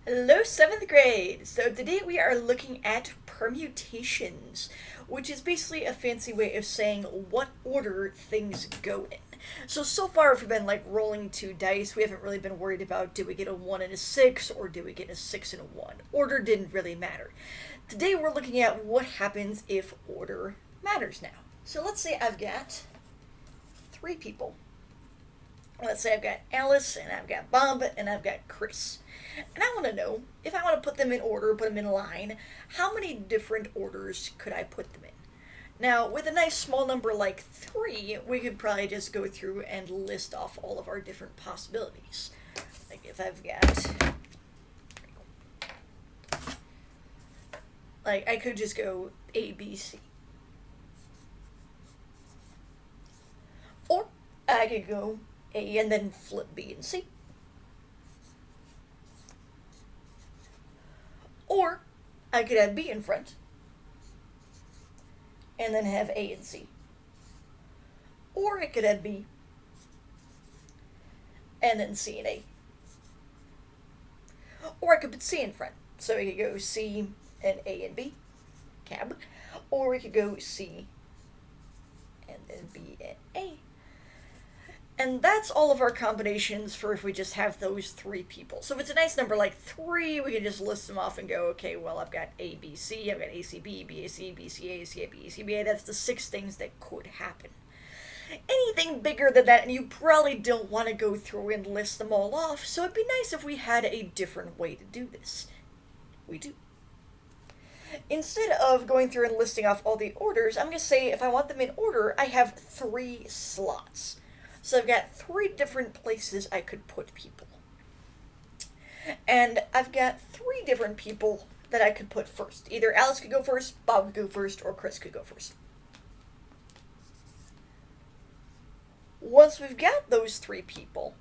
Hello, 7th grade! So today we are looking at permutations, which is basically a fancy way of saying what order things go in. So far we've been like rolling two dice. We haven't really been worried about did we get a 1 and a 6 or did we get a 6 and a 1. Order didn't really matter. Today we're looking at what happens if order matters now. So let's say I've got 3 people. Let's say I've got Alice, and I've got Bob, and I've got Chris. And I want to know, if I want to put them in order, put them in line, how many different orders could I put them in? Now, with a nice small number like 3, we could probably just go through and list off all of our different possibilities. Like if I've got... Like, I could just go A, B, C. Or I could go A and then flip B and C. Or I could have B in front and then have A and C. Or I could have B and then C and A. Or I could put C in front. So we could go C and A and B, cab. Or we could go C and then B and A. And that's all of our combinations for if we just have those 3 people. So if it's a nice number like 3, we can just list them off and go, okay, well, I've got A, B, C, I've got A, C, B, B, A, C, B, C, A, C, A, B, C, B, A. That's the 6 things that could happen. Anything bigger than that, and you probably don't want to go through and list them all off, so it'd be nice if we had a different way to do this. We do. Instead of going through and listing off all the orders, I'm going to say if I want them in order, I have 3 slots. So I've got 3 different places I could put people. And I've got 3 different people that I could put first. Either Alice could go first, Bob could go first, or Chris could go first. Once we've got those 3 people,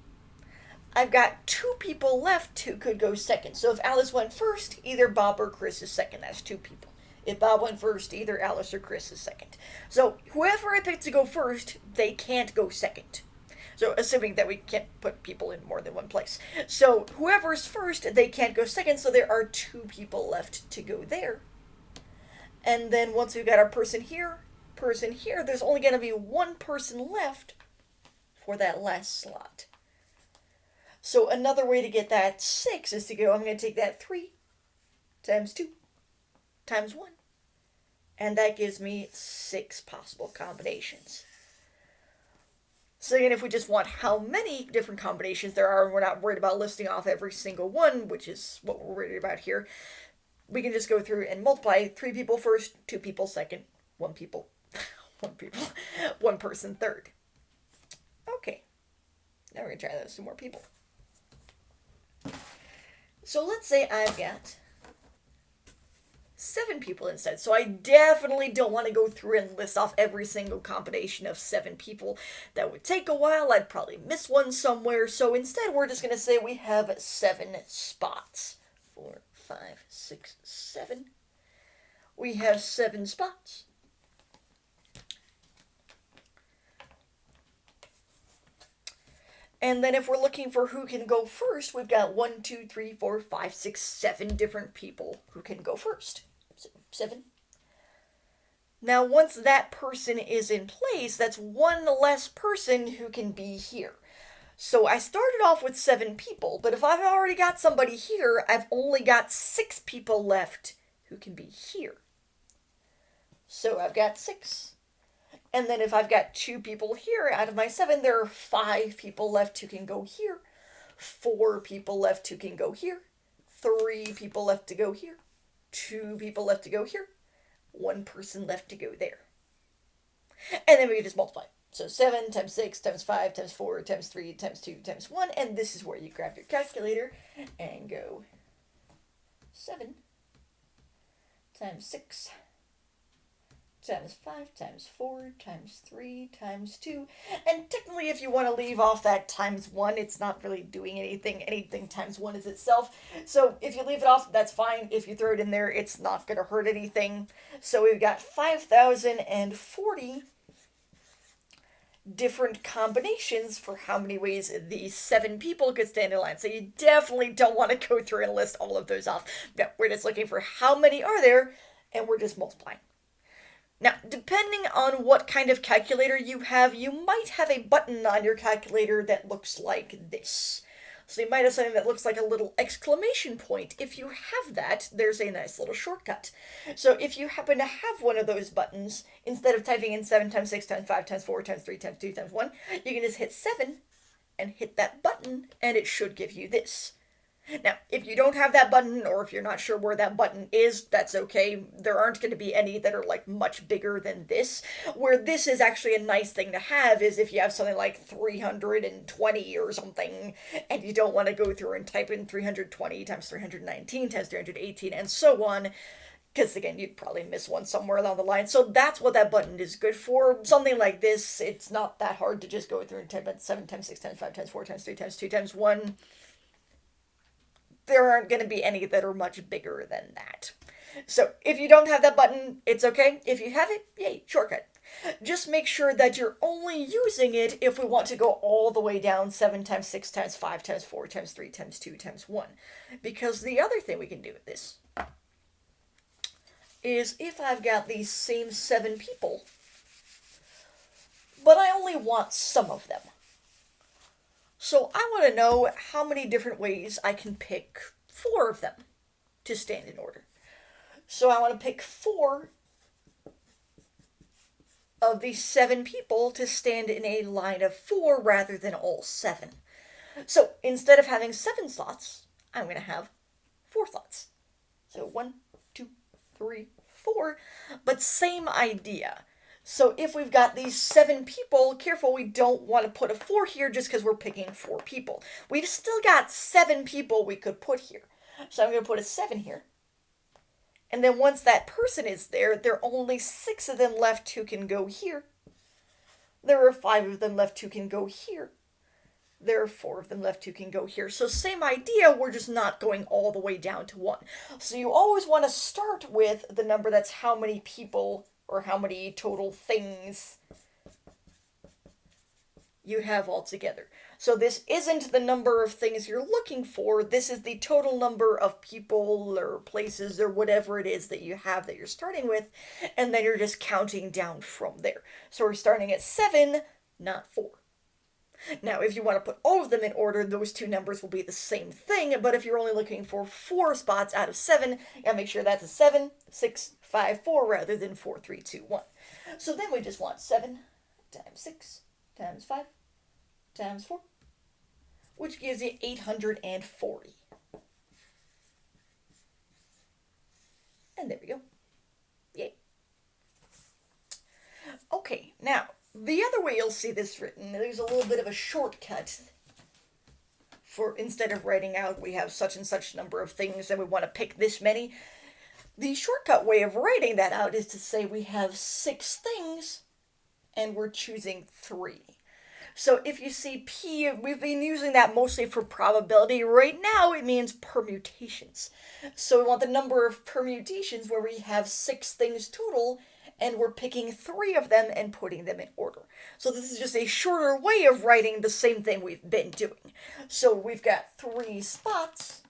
I've got 2 people left who could go second. So if Alice went first, either Bob or Chris is second. That's 2 people. If Bob went first, either Alice or Chris is second. So whoever I pick to go first, they can't go second. So assuming that we can't put people in more than one place. So whoever's first, they can't go second, so there are 2 people left to go there. And then once we've got our person here, there's only going to be 1 person left for that last slot. So another way to get that 6 is to go, I'm going to take that 3 times 2 times 1. And that gives me 6 possible combinations. So again, if we just want how many different combinations there are, and we're not worried about listing off every single one, which is what we're worried about here, we can just go through and multiply 3 people first, 2 people second, 1 people, 1 person third. Okay, now we're going to try those 2 more people. So let's say I've got 7 people instead. So I definitely don't want to go through and list off every single combination of 7 people. That would take a while. I'd probably miss one somewhere. So instead, we're just going to say we have 7 spots. 4, 5, 6, 7. We have 7 spots. And then if we're looking for who can go first, we've got 1, 2, 3, 4, 5, 6, 7 different people who can go first. 7. Now, once that person is in place, that's 1 less person who can be here. So I started off with 7 people, but if I've already got somebody here, I've only got 6 people left who can be here. So I've got 6. And then if I've got 2 people here out of my 7, there are 5 people left who can go here. 4 people left who can go here. 3 people left to go here. 2 people left to go here. 1 person left to go there. And then we can just multiply. So 7 times 6 times 5 times 4 times 3 times 2 times 1. And this is where you grab your calculator and go 7 times 6 times 5 times 4 times 3 times 2. And technically, if you want to leave off that times 1, it's not really doing anything. Anything times 1 is itself. So if you leave it off, that's fine. If you throw it in there, it's not going to hurt anything. So we've got 5,040 different combinations for how many ways these 7 people could stand in line. So you definitely don't want to go through and list all of those off. No, we're just looking for how many are there, and we're just multiplying. Now, depending on what kind of calculator you have, you might have a button on your calculator that looks like this. So you might have something that looks like a little exclamation point. If you have that, there's a nice little shortcut. So if you happen to have one of those buttons, instead of typing in 7 times 6 times 5 times 4 times 3 times 2 times 1, you can just hit 7 and hit that button, and it should give you this. Now, if you don't have that button, or if you're not sure where that button is, that's okay. There aren't going to be any that are like much bigger than this. Where this is actually a nice thing to have is if you have something like 320 or something, and you don't want to go through and type in 320 times 319 times 318 and so on, because again, you'd probably miss one somewhere along the line. So that's what that button is good for. Something like this, it's not that hard to just go through and type in 7 times 6 times 5 times 4 times 3 times 2 times 1. There aren't going to be any that are much bigger than that. So if you don't have that button, it's okay. If you have it, yay, shortcut. Just make sure that you're only using it if we want to go all the way down 7 times 6 times 5 times 4 times 3 times 2 times 1. Because the other thing we can do with this is if I've got these same 7 people, but I only want some of them. So I want to know how many different ways I can pick 4 of them to stand in order. So I want to pick 4 of these 7 people to stand in a line of 4 rather than all 7. So instead of having 7 slots, I'm going to have 4 slots. So 1, 2, 3, 4, but same idea. So if we've got these 7 people, careful, we don't want to put a 4 here just because we're picking 4 people. We've still got 7 people we could put here. So I'm going to put a 7 here. And then once that person is there, there are only 6 of them left who can go here. There are 5 of them left who can go here. There are 4 of them left who can go here. So same idea, we're just not going all the way down to 1. So you always want to start with the number that's how many people or how many total things you have altogether. So this isn't the number of things you're looking for, this is the total number of people or places or whatever it is that you have that you're starting with, and then you're just counting down from there. So we're starting at 7, not 4. Now, if you want to put all of them in order, those 2 numbers will be the same thing, but if you're only looking for 4 spots out of 7, you gotta make sure that's a 7, 6, 5, 4 rather than 4, 3, 2, 1. So then we just want 7 times 6 times 5 times 4, which gives you 840. And there we go. Yay. Okay, now, the other way you'll see this written, there's a little bit of a shortcut for instead of writing out we have such and such number of things and we want to pick this many. The shortcut way of writing that out is to say we have 6 things and we're choosing 3. So if you see P, we've been using that mostly for probability. Right now it means permutations. So we want the number of permutations where we have 6 things total and we're picking 3 of them and putting them in order. So this is just a shorter way of writing the same thing we've been doing. So we've got 3 spots,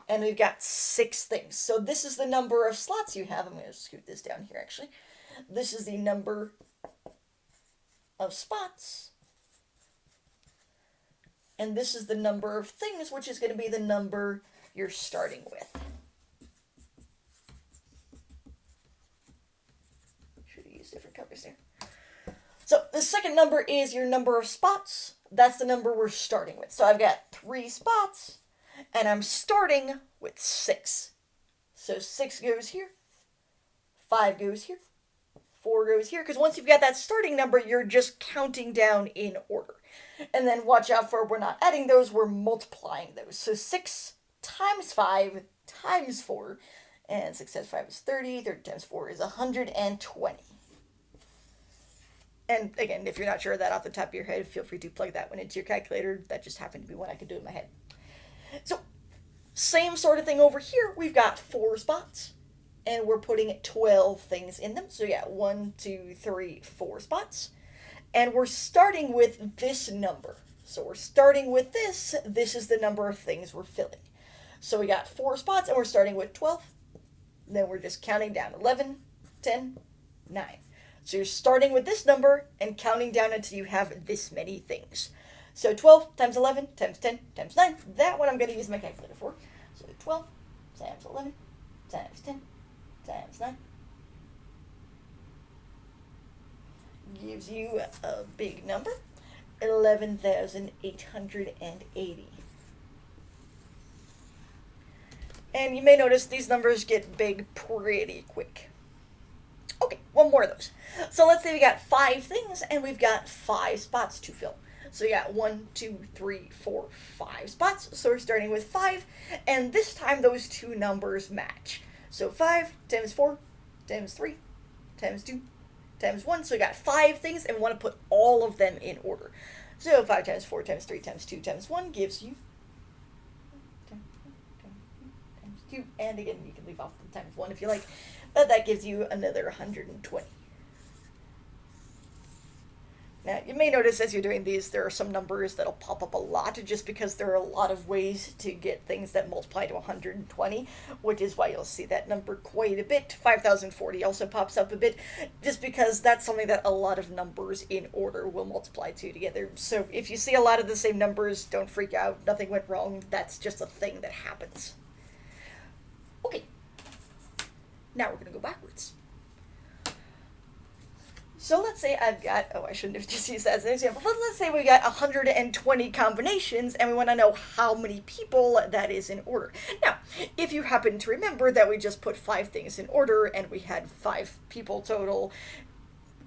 and we've got 6 things. So this is the number of slots you have. I'm going to scoot this down here, actually. This is the number of spots. And this is the number of things, which is going to be the number you're starting with. Different colors there. So the second number is your number of spots. That's the number we're starting with. So I've got 3 spots, and I'm starting with 6. So 6 goes here, 5 goes here, 4 goes here, because once you've got that starting number, you're just counting down in order. And then watch out for, we're not adding those, we're multiplying those. So 6 times 5 times 4, and 6 times 5 is 30, 30 times 4 is 120. And again, if you're not sure of that off the top of your head, feel free to plug that one into your calculator. That just happened to be one I could do in my head. So, same sort of thing over here. We've got 4 spots, and we're putting 12 things in them. So yeah, 1, 2, 3, 4 spots. And we're starting with this number. So we're starting with this. This is the number of things we're filling. So we got 4 spots, and we're starting with 12. Then we're just counting down 11, 10, 9. So you're starting with this number and counting down until you have this many things. So 12 times 11 times 10 times 9. That one I'm going to use my calculator for. So 12 times 11 times 10 times 9 gives you a big number, 11,880. And you may notice these numbers get big pretty quick. Okay, one more of those. So let's say we got 5 things and we've got 5 spots to fill. So you got 1, 2, 3, 4, 5 spots. So we're starting with 5, and this time those two numbers match. So 5 times 4 times 3 times 2 times 1. So we got 5 things, and we want to put all of them in order. So 5 times 4 times 3 times 2 times 1 gives you 2, and again you can leave off the times 1 if you like, but that gives you another 120. Now you may notice as you're doing these there are some numbers that'll pop up a lot just because there are a lot of ways to get things that multiply to 120, which is why you'll see that number quite a bit. 5040 also pops up a bit just because that's something that a lot of numbers in order will multiply to together. So if you see a lot of the same numbers, don't freak out, nothing went wrong, that's just a thing that happens. Okay, now we're going to go backwards. So let's say I've got, I shouldn't have just used that as an example, but let's say we got 120 combinations and we want to know how many people that is in order. Now, if you happen to remember that we just put 5 things in order and we had 5 people total,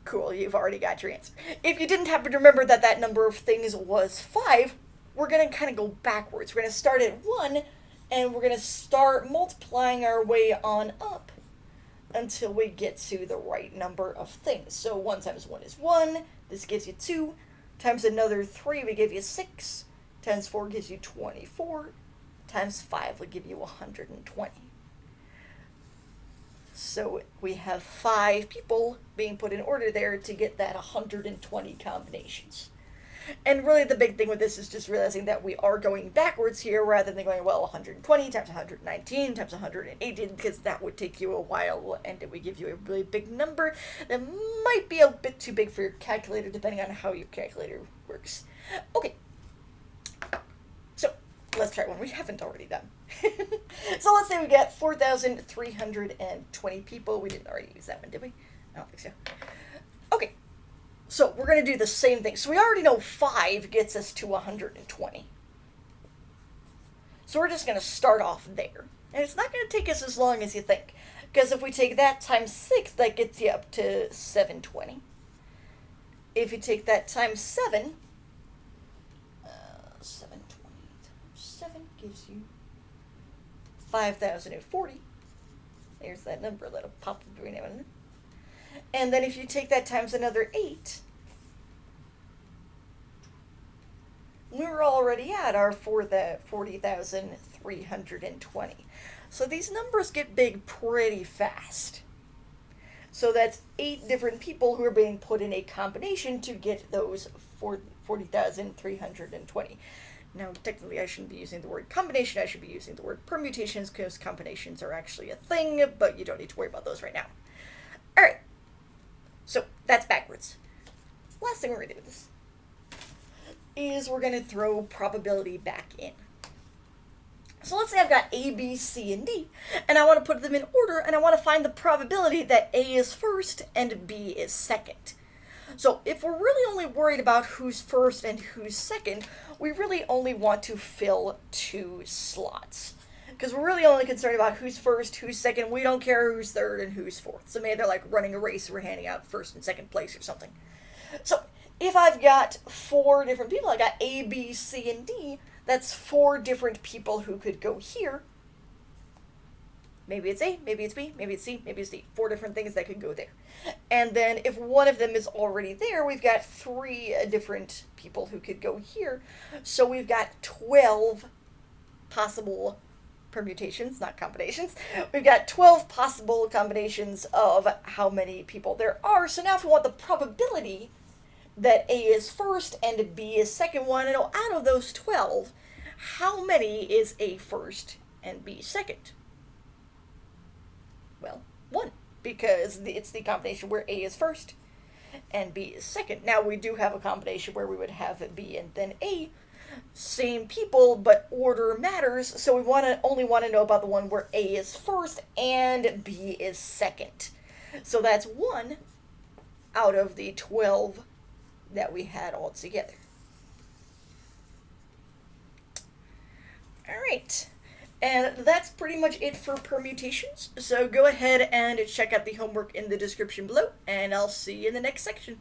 cool, you've already got your answer. If you didn't happen to remember that that number of things was 5, we're going to kind of go backwards. We're going to start at 1 and we're going to start multiplying our way on up until we get to the right number of things. So 1 times 1 is 1, this gives you 2, times another 3 we give you 6, times 4 gives you 24, times 5 will give you 120. So we have 5 people being put in order there to get that 120 combinations. And really the big thing with this is just realizing that we are going backwards here rather than going, well, 120 times 119 times 118, because that would take you a while and it would give you a really big number that might be a bit too big for your calculator depending on how your calculator works. Okay, so let's try one we haven't already done. So let's say we got 4,320 people. We didn't already use that one, did we? I don't think so. Okay. So we're going to do the same thing. So we already know 5 gets us to 120. So we're just going to start off there. And it's not going to take us as long as you think. Because if we take that times 6, that gets you up to 720. If you take that times 7, 720 times 7 gives you 5,040. There's that number that'll pop up every now and then. And then if you take that times another 8, we're already at our 40,320. So these numbers get big pretty fast. So that's 8 different people who are being put in a combination to get those 40,320. Now, technically I shouldn't be using the word combination, I should be using the word permutations because combinations are actually a thing, but you don't need to worry about those right now. Alright. So that's backwards. Last thing we're going to do with this is we're going to throw probability back in. So let's say I've got A, B, C, and D, and I want to put them in order, and I want to find the probability that A is first and B is second. So if we're really only worried about who's first and who's second, we really only want to fill 2 slots. Because we're really only concerned about who's first, who's second. We don't care who's third and who's fourth. So maybe they're like running a race, we're handing out first and second place or something. So if I've got 4 different people, I got A, B, C, and D, that's 4 different people who could go here. Maybe it's A, maybe it's B, maybe it's C, maybe it's D. 4 different things that could go there. And then if one of them is already there, we've got 3 different people who could go here. So we've got 12 possible permutations, not combinations. We've got 12 possible combinations of how many people there are. So now if we want the probability that A is first and B is second. Want to know, out of those 12, how many is A first and B second? Well, 1, because it's the combination where A is first and B is second. Now, we do have a combination where we would have B and then A. Same people, but order matters, so we only want to know about the one where A is first and B is second. So that's 1 out of the 12 that we had all together. Alright, and that's pretty much it for permutations. So go ahead and check out the homework in the description below, and I'll see you in the next section.